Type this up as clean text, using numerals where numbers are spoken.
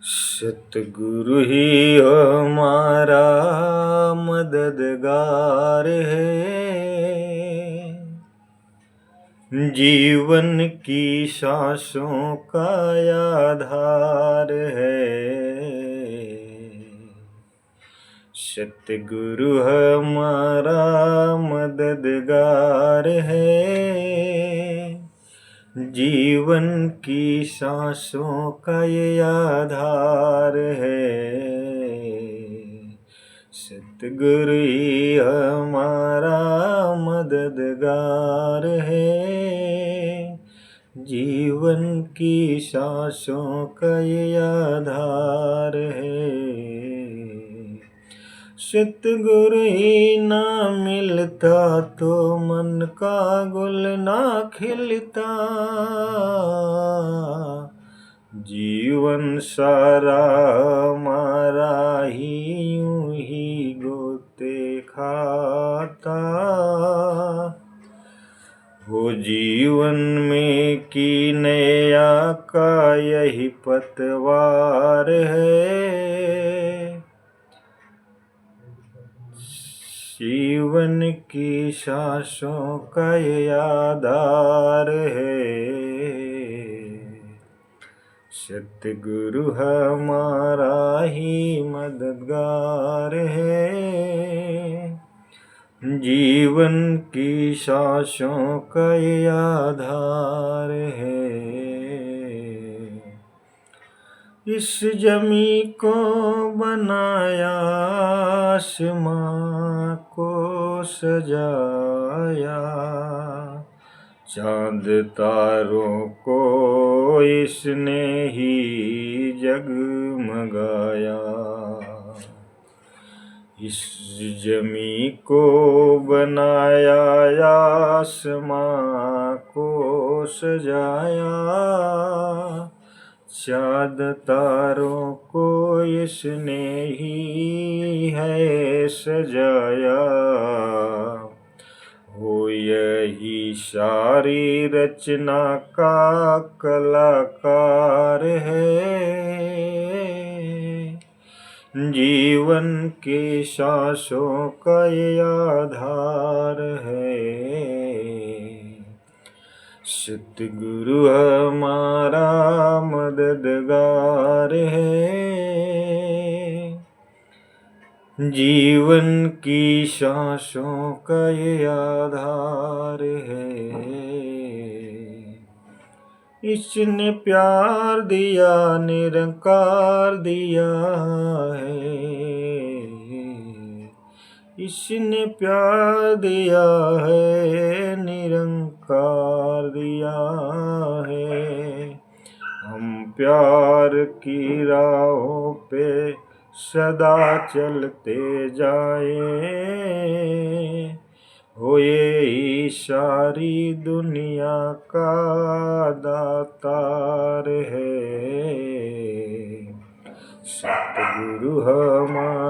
सतगुरु ही हमारा मददगार है, जीवन की सांसों का आधार है। सतगुरु हमारा मददगार है, जीवन की सांसों का ये आधार है। सतगुरु ही हमारा मददगार है, जीवन की सांसों का ये आधार है। सतगुरु ही ना मिलता तो मन का गुल ना खिलता, जीवन सारा हमारा ही यूं ही गोते खाता। वो जीवन में की नया का यही पतवार है, जीवन की सांसों का ये आधार है। सतगुरु हमारा ही मददगार है, जीवन की सांसों का ये आधार है। इस जमी को बनाया, आसमां को सजाया, चांद तारों को इसने ही जगमगाया। इस जमी को बनाया, आसमां को सजाया, चाँद तारों को इसने ही है सजाया। हो यही सारी रचना का कलाकार है, जीवन के सांसों का ये आधार है। सतगुरु हमारा मददगार है, जीवन की सांसों का ये आधार है। इसने प्यार दिया, निरंकार दिया है, इसने प्यार दिया है, निरंकार दिया है। हम प्यार की राहों पे सदा चलते जाएं, हो ये सारी दुनिया का दातार है। सतगुरु हमारा